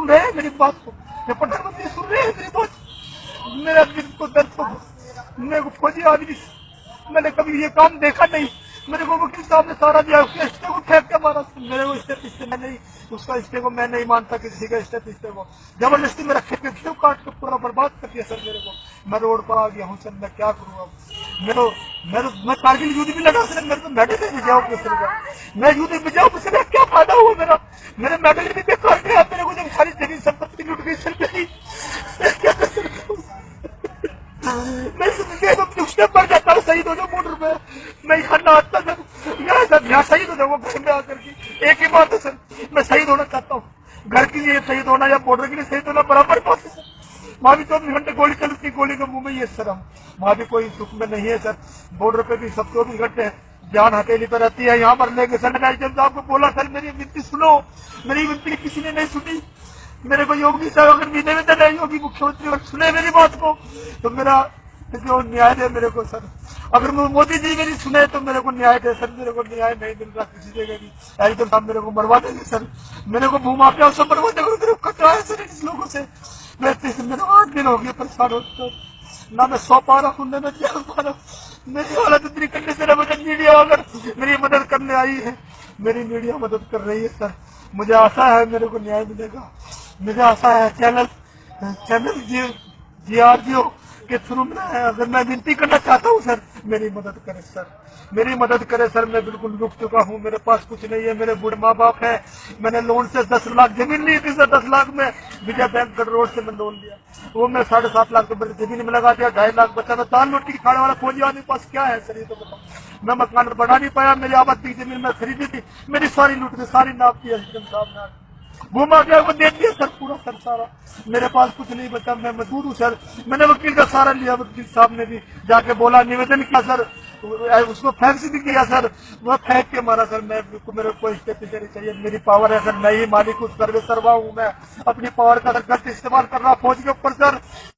सुन रहे हैं मेरी बात को, ये प्रधानमंत्री सुन रहे हैं मेरी बात। मेरा दिल को दर्द हो, मेरे को फौजी आदमी, मैंने कभी ये काम देखा नहीं। मेरे को वकील साहब ने सारा दिया, उसके रिश्ते को फेंक के मारा। मेरे को इससे पिछले मैं नहीं, उसका रिश्ते को मैं नहीं मानता किसी का इससे पिछले को। जबरदस्ती मेरा खेत क्यों काट के पूरा बर्बाद कर दिया सर मेरे को। मैं रोड पर आ गया हूँ सर, मैं क्या करूँ अब। मैं कारगिल युद्ध भी लगा सर, मेरे को मेडल भी भिजाओ सर, मैं युद्ध भिजाऊ सर, क्या फायदा हुआ मेरा। मेरे मेडल भी बेकार गया मेरे को, जब सारी जमीन संपत्ति लुट गई सर मेरी। मैं क्या कर सकता हूँ, मैं उसके पर जाता हूँ, शहीद हो जाऊँ बॉर्डर पे। मैं यहाँ ना आता सर, यहाँ शहीद हो जाऊंगा घर में आकर के। एक ही बात है सर, मैं शहीद होना चाहता हूँ। घर के लिए शहीद होना या बॉर्डर के लिए शहीद होना बराबर बात है सर। वहाँ भी 24 घंटे गोली चलती, गोली के मुंह में ही है सर हम। वहाँ भी कोई सुख में नहीं है सर। बॉर्डर पे भी सब 24 घंटे जान हथेली पे रहती है। यहाँ पर लेके सर साहब को बोला सर मेरी विनती सुनो, मेरी विनती किसी ने नहीं सुनी। मेरे को योगी साहब अगर निवेदन है, योगी मुख्यमंत्री अगर सुने मेरी बात को तो मेरा जो न्याय दे मेरे को सर। अगर मोदी जी मेरी सुने तो मेरे को न्याय दे सर। मेरे को न्याय नहीं मिल रहा किसी जगह भी। एकदम साहब मेरे को मरवा देंगे सर, मेरे को भूमाफिया से मरवा देंगे। मेरे को कटरा है सर इस लोगों से। मेरे 8 दिन हो गए परेशान होते, ना मैं सो पा रहा हूँ ना मैं क्या पा रहा हूँ। मेरी हालत इतनी करने से मीडिया अगर मेरी मदद करने आई है, मेरी मीडिया मदद कर रही है सर। मुझे आशा है मेरे को न्याय मिलेगा। मुझे आशा है चैनल जीआरजीओ के थ्रू में अगर मैं विनती करना चाहता हूँ सर, मेरी मदद करे सर, मेरी मदद करे सर। मैं बिल्कुल रुक चुका हूँ, मेरे पास कुछ नहीं है, मेरे बूढ़े माँ बाप है। मैंने लोन से 10 लाख जमीन ली थी सर, 10 लाख में विजय बैंक गढ़ रोड से मैं लोन लिया, वो मैं 7.5 लाख रुपए जमीन में लगा दिया। 2.5 लाख बचा। मैं दाल रोटी खाने वाला फौजी आदमी पास क्या है सर, ये तो बताओ। मैं मकान बना नहीं पाया, मेरी आबादी की जमीन मैं खरीदी थी, मेरी सारी लूट गई, सारी नाप दी साहब ने। घुमा गया को दे दिया सर, पूरा सर सारा। मेरे पास कुछ नहीं बचा, मैं मजबूर हूँ सर। मैंने वकील का सहारा लिया, वकील साहब ने भी जाके बोला, निवेदन किया सर, उसको फैक्स भी किया सर, वो फेंक के मारा सर। मेरे को स्टेप चाहिए, मेरी पावर है सर, मैं ही मालिक उस सर्वे करवा हूँ। मैं अपनी पावर का गलत इस्तेमाल कर रहा फौज के ऊपर सर।